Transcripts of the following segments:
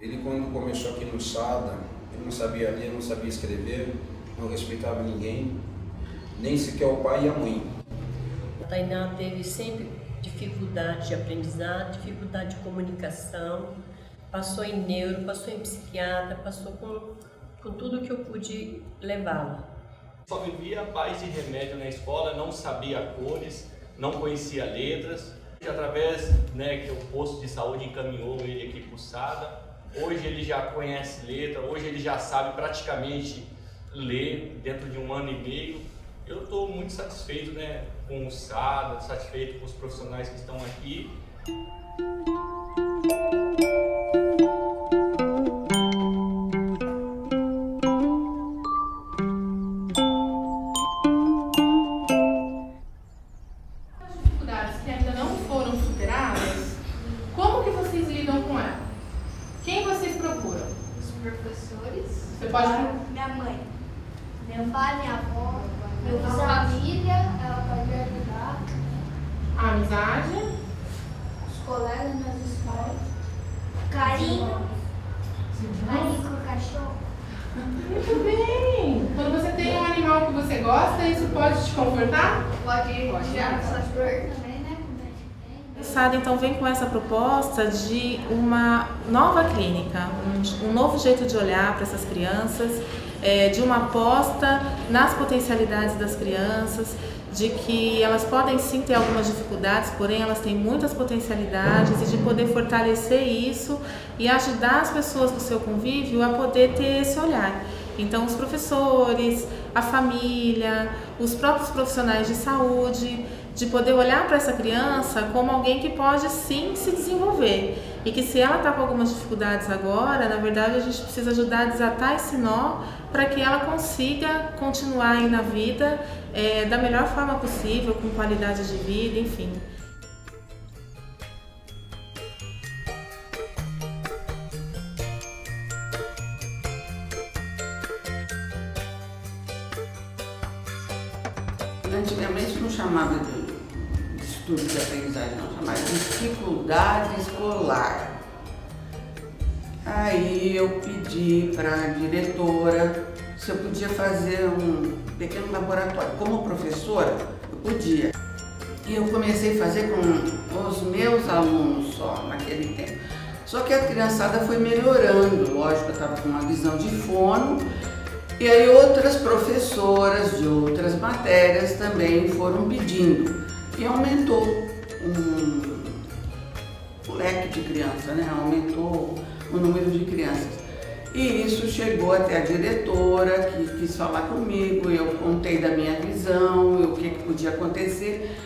Ele, quando começou aqui no SADA, ele não sabia ler, não sabia escrever, não respeitava ninguém, nem sequer o pai e a mãe. A Tainá teve sempre dificuldade de aprendizado, dificuldade de comunicação, passou em neuro, passou em psiquiatra, passou com tudo que eu pude levá-la. Só vivia a base de remédio na escola, não sabia cores, não conhecia letras. Através que o posto de saúde encaminhou ele aqui para o SADA, hoje ele já conhece letra, hoje ele já sabe praticamente ler dentro de 1 ano e meio. Eu estou muito satisfeito com o SADA, satisfeito com os profissionais que estão aqui. Que ainda não foram superadas, como que vocês lidam com ela? Quem vocês procuram? Os professores. Você pode... Minha mãe. Meu pai, minha avó, minha família, ela pode ajudar. A amizade. Os colegas nas escolas. Carinho. Carinho com o cachorro. Muito bem! Quando você tem um animal que você gosta, isso pode te confortar? Pode tirar suas dores também, né? O SADA então vem com essa proposta de uma nova clínica, um novo jeito de olhar para essas crianças, de uma aposta nas potencialidades das crianças, de que elas podem sim ter algumas dificuldades, porém elas têm muitas potencialidades, e de poder fortalecer isso e ajudar as pessoas do seu convívio a poder ter esse olhar. Então os professores, a família, os próprios profissionais de saúde, de poder olhar para essa criança como alguém que pode sim se desenvolver, e que se ela está com algumas dificuldades agora, na verdade a gente precisa ajudar a desatar esse nó para que ela consiga continuar aí na vida da melhor forma possível, com qualidade de vida, enfim. Antigamente não chamava de distúrbio de aprendizagem, não, chamava de dificuldade escolar. Aí eu pedi para a diretora se eu podia fazer um pequeno laboratório. Como professora, eu podia. E eu comecei a fazer com os meus alunos só, naquele tempo. Só que a criançada foi melhorando, lógico, eu estava com uma visão de fono. E aí outras professoras de outras matérias também foram pedindo. E aumentou o leque de crianças, aumentou o número de crianças. E isso chegou até a diretora, que quis falar comigo, eu contei da minha visão, o que podia acontecer,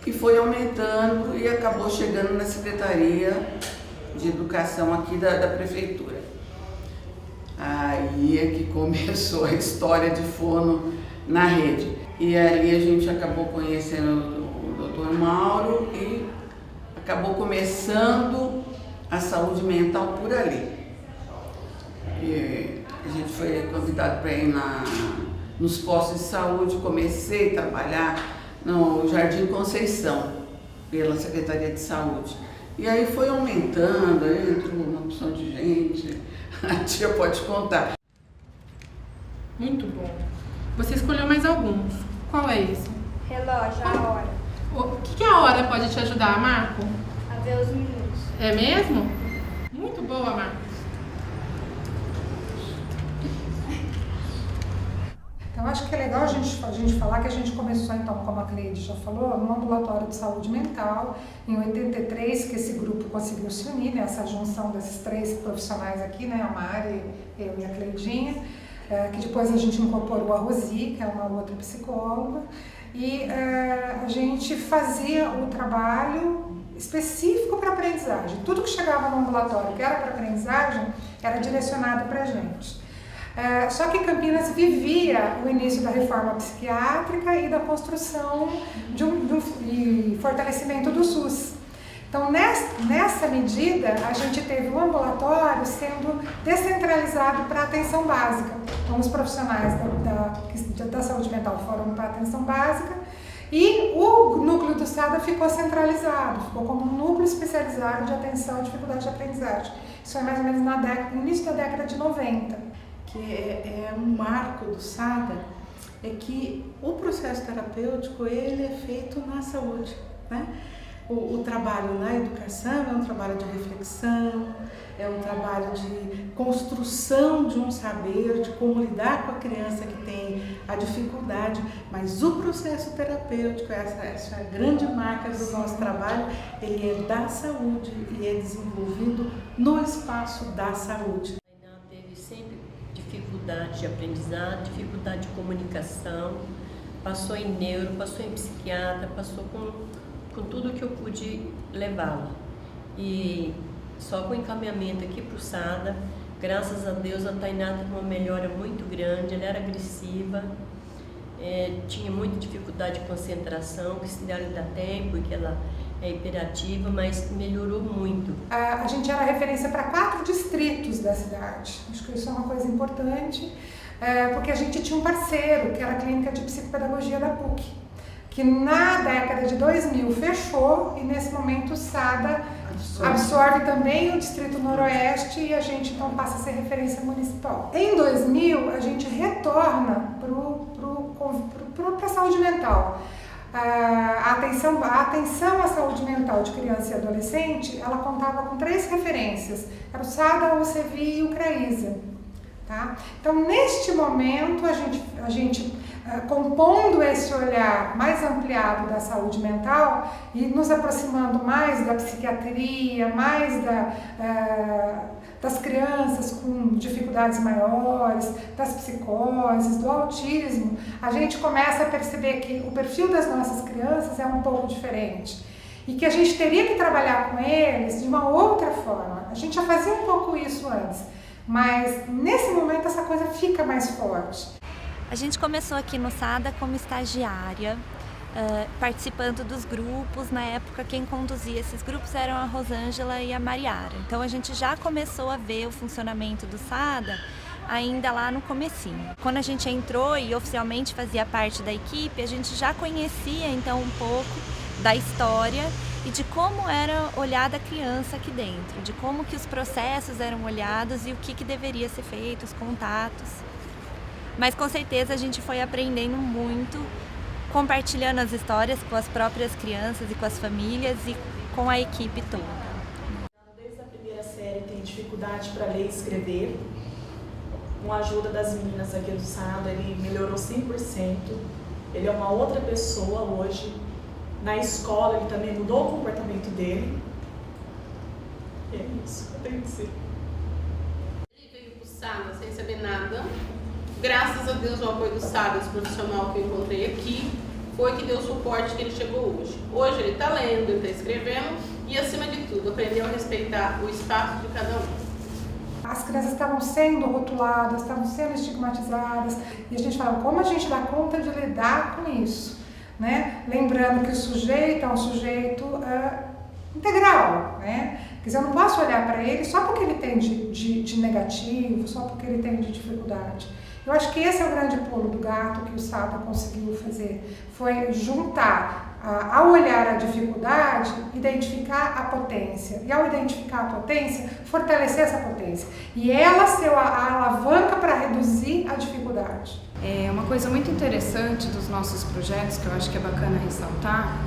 e foi aumentando e acabou chegando na Secretaria de Educação aqui da Prefeitura. Aí é que começou a história de fono na rede. E ali a gente acabou conhecendo o Dr. Mauro e acabou começando a saúde mental por ali. E a gente foi convidado para ir nos postos de saúde, comecei a trabalhar no Jardim Conceição, pela Secretaria de Saúde. E aí foi aumentando, aí entrou uma opção de gente, a tia pode contar. Muito bom. Você escolheu mais alguns. Qual é esse? Relógio, a hora. O que a hora pode te ajudar, Marco? A ver os minutos. É mesmo? Muito boa, Marcos. Então, acho que é legal a gente falar que a gente começou, então, como a Cleide já falou, no ambulatório de saúde mental, em 83, que esse grupo conseguiu se unir, essa junção desses 3 profissionais aqui, a Mari, eu e a Cleidinha, que depois a gente incorporou a Rosi, que é uma outra psicóloga, e a gente fazia o trabalho específico para aprendizagem. Tudo que chegava no ambulatório que era para aprendizagem era direcionado para a gente. Só que Campinas vivia o início da reforma psiquiátrica e da construção e fortalecimento do SUS. Então, nessa medida, a gente teve o ambulatório sendo descentralizado para a atenção básica. Então, os profissionais da saúde mental foram para a atenção básica e o núcleo do SADA ficou centralizado, ficou como um núcleo especializado de atenção à dificuldade de aprendizagem. Isso é mais ou menos no início da década de 90. Que é um marco do SADA, é que o processo terapêutico ele é feito na saúde, né? O trabalho na educação é um trabalho de reflexão, é um trabalho de construção de um saber, de como lidar com a criança que tem a dificuldade, mas o processo terapêutico, essa é a grande marca do nosso trabalho, ele é da saúde e é desenvolvido no espaço da saúde. Ela teve sempre dificuldade de aprendizado, dificuldade de comunicação, passou em neuro, passou em psiquiatra, passou com tudo que eu pude levá-la. E só com o encaminhamento aqui para o SADA, graças a Deus a Tainá teve uma melhora muito grande, ela era agressiva, tinha muita dificuldade de concentração, que se dela ainda tem, porque ela é hiperativa, mas melhorou muito. A gente era referência para 4 distritos da cidade. Acho que isso é uma coisa importante, porque a gente tinha um parceiro, que era a Clínica de Psicopedagogia da PUC, que na década de 2000 fechou e nesse momento o SADA absorve também o Distrito Noroeste e a gente então passa a ser referência municipal. Em 2000 a gente retorna para a saúde mental. A atenção à saúde mental de criança e adolescente, ela contava com 3 referências, era o SADA, o CEVI e o CRAISA. Tá? Então, neste momento, a gente compondo esse olhar mais ampliado da saúde mental e nos aproximando mais da psiquiatria, mais das crianças com dificuldades maiores, das psicoses, do autismo, a gente começa a perceber que o perfil das nossas crianças é um pouco diferente e que a gente teria que trabalhar com eles de uma outra forma. A gente já fazia um pouco isso antes, mas nesse momento essa coisa fica mais forte. A gente começou aqui no SADA como estagiária, participando dos grupos. Na época quem conduzia esses grupos eram a Rosângela e a Mariara. Então a gente já começou a ver o funcionamento do SADA ainda lá no comecinho. Quando a gente entrou e oficialmente fazia parte da equipe, a gente já conhecia então um pouco da história e de como era olhada a criança aqui dentro, de como que os processos eram olhados e o que deveria ser feito, os contatos. Mas com certeza a gente foi aprendendo muito, compartilhando as histórias com as próprias crianças e com as famílias e com a equipe toda. Desde a primeira série tem dificuldade para ler e escrever. Com a ajuda das meninas aqui do SADA, ele melhorou 100%. Ele é uma outra pessoa hoje. Na escola ele também mudou o comportamento dele. É isso que eu tenho que dizer. Ele veio pro SADA sem saber nada. Graças a Deus, o apoio do SADA, esse profissional que eu encontrei aqui, foi que deu o suporte que ele chegou hoje. Hoje ele está lendo, ele está escrevendo e, acima de tudo, aprendeu a respeitar o espaço de cada um. As crianças estavam sendo rotuladas, estavam sendo estigmatizadas e a gente fala, como a gente dá conta de lidar com isso? Né? Lembrando que o sujeito é um sujeito integral, né? Quer dizer, eu não posso olhar para ele só porque ele tem de negativo, só porque ele tem de dificuldade. Eu acho que esse é o grande pulo do gato que o SADA conseguiu fazer, foi juntar, ao olhar a dificuldade, identificar a potência. E ao identificar a potência, fortalecer essa potência. E ela ser a alavanca para reduzir a dificuldade. Uma coisa muito interessante dos nossos projetos, que eu acho que é bacana ressaltar,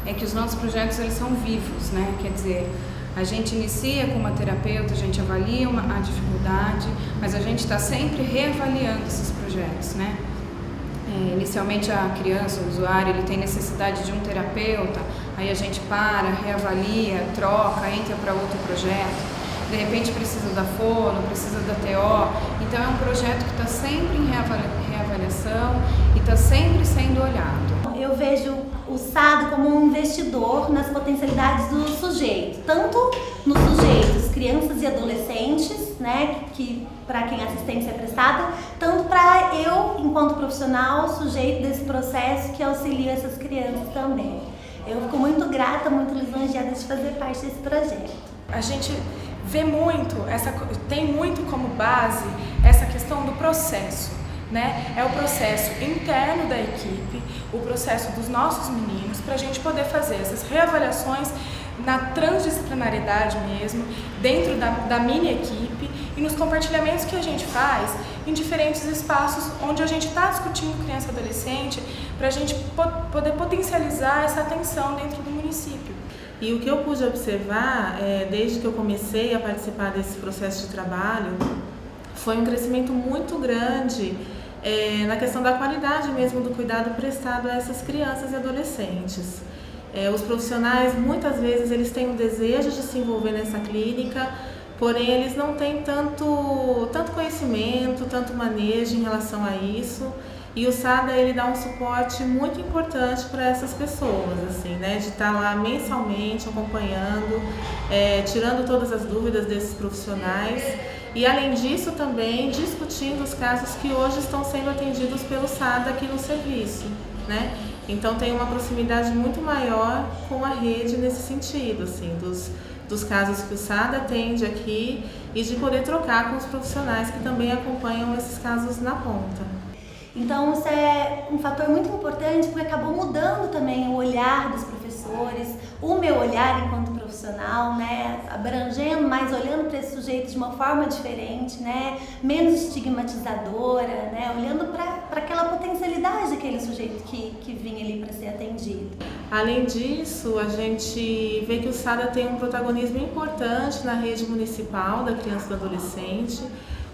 é que os nossos projetos eles são vivos, né? Quer dizer, a gente inicia com uma terapeuta, a gente avalia a dificuldade, mas a gente está sempre reavaliando esses projetos, né? Inicialmente a criança, o usuário, ele tem necessidade de um terapeuta, aí a gente para, reavalia, troca, entra para outro projeto. De repente precisa da fono, precisa da TO, então é um projeto que está sempre em reavaliação e está sempre sendo olhado. Eu vejo o SADA como um investidor nas potencialidades do sujeito, tanto nos sujeitos, crianças e adolescentes, né, que para quem a assistência é prestada, tanto para eu, enquanto profissional, sujeito desse processo que auxilia essas crianças também. Eu fico muito grata, muito lisonjeada de fazer parte desse projeto. A gente vê muito, tem muito como base essa questão do processo, né? É o processo interno da equipe, o processo dos nossos meninos, para a gente poder fazer essas reavaliações na transdisciplinaridade mesmo, dentro da mini equipe e nos compartilhamentos que a gente faz em diferentes espaços onde a gente está discutindo criança e adolescente para a gente poder potencializar essa atenção dentro do município. E o que eu pude observar, desde que eu comecei a participar desse processo de trabalho, foi um crescimento muito grande na questão da qualidade mesmo do cuidado prestado a essas crianças e adolescentes. Os profissionais, muitas vezes, eles têm o desejo de se envolver nessa clínica, porém eles não têm tanto conhecimento, tanto manejo em relação a isso. E o SADA, ele dá um suporte muito importante para essas pessoas, assim, né? De estar lá mensalmente acompanhando, tirando todas as dúvidas desses profissionais e, além disso, também discutindo os casos que hoje estão sendo atendidos pelo SADA aqui no serviço, né? Então tem uma proximidade muito maior com a rede nesse sentido, assim, dos casos que o SADA atende aqui e de poder trocar com os profissionais que também acompanham esses casos na ponta. Então isso é um fator muito importante porque acabou mudando também o olhar dos professores, o meu olhar enquanto profissional, né, abrangendo, mas olhando para esse sujeito de uma forma diferente, né, menos estigmatizadora, né, olhando para aquela potencialidade daquele sujeito que vinha ali para ser atendido. Além disso, a gente vê que o SADA tem um protagonismo importante na rede municipal da criança e do adolescente,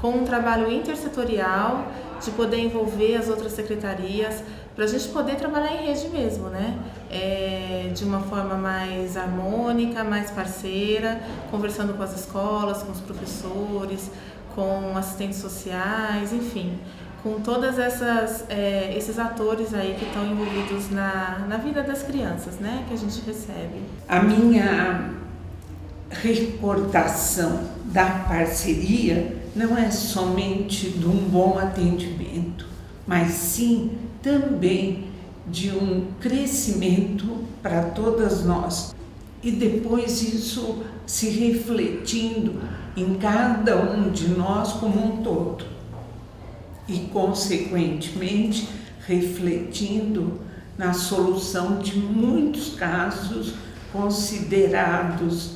com um trabalho intersetorial, de poder envolver as outras secretarias, para a gente poder trabalhar em rede mesmo, né? De uma forma mais harmônica, mais parceira, conversando com as escolas, com os professores, com assistentes sociais, enfim, com todas esses atores aí que estão envolvidos na vida das crianças, né? Que a gente recebe. A minha recordação da parceria não é somente de um bom atendimento, mas sim também de um crescimento para todas nós. E depois isso se refletindo em cada um de nós como um todo. E, consequentemente, refletindo na solução de muitos casos considerados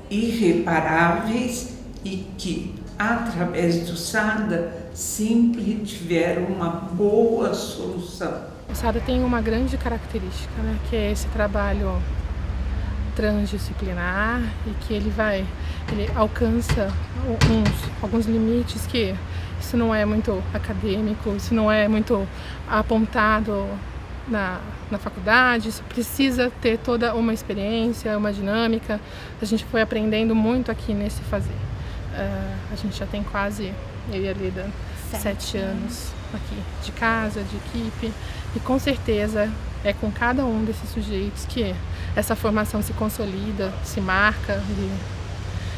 irreparáveis e que, através do SADA, sempre tiveram uma boa solução. O SADA tem uma grande característica, né, que é esse trabalho transdisciplinar e que ele alcança alguns limites que isso não é muito acadêmico, isso não é muito apontado na faculdade, isso precisa ter toda uma experiência, uma dinâmica. A gente foi aprendendo muito aqui nesse fazer. A gente já tem quase, eu e a Lida, 7 anos aqui, de casa, de equipe, e com certeza é com cada um desses sujeitos que essa formação se consolida, se marca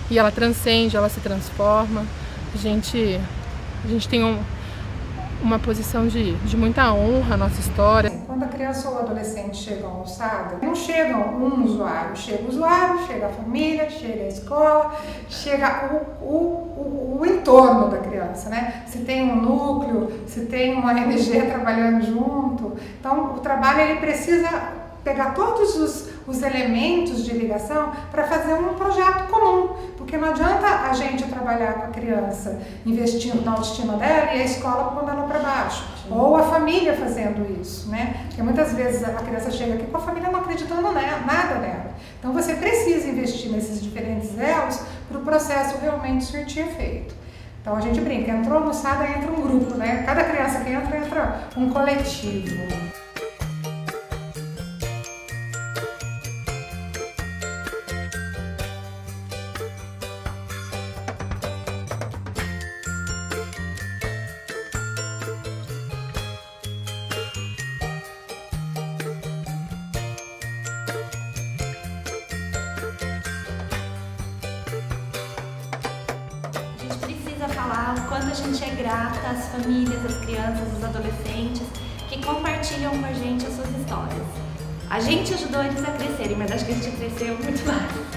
e ela transcende, ela se transforma. A gente tem uma posição de muita honra na nossa história. Quando a criança ou o adolescente chegam ao SADA, não chega um usuário, chega a família, chega a escola, chega o entorno da criança, né? Se tem um núcleo, se tem uma ONG trabalhando junto. Então, o trabalho ele precisa pegar todos os elementos de ligação para fazer um projeto comum, porque não adianta a gente trabalhar com a criança investindo na autoestima dela e a escola pondo ela para baixo, ou a família fazendo isso, né? Porque muitas vezes a criança chega aqui com a família não acreditando nada nela. Então você precisa investir nesses diferentes elos para o processo realmente surtir efeito. Então a gente brinca, entrou no SADA, entra um grupo, né? Cada criança que entra um coletivo. Falar o quanto a gente é grata às famílias, às crianças, aos adolescentes que compartilham com a gente as suas histórias. A gente ajudou eles a crescerem, mas acho que a gente cresceu muito mais.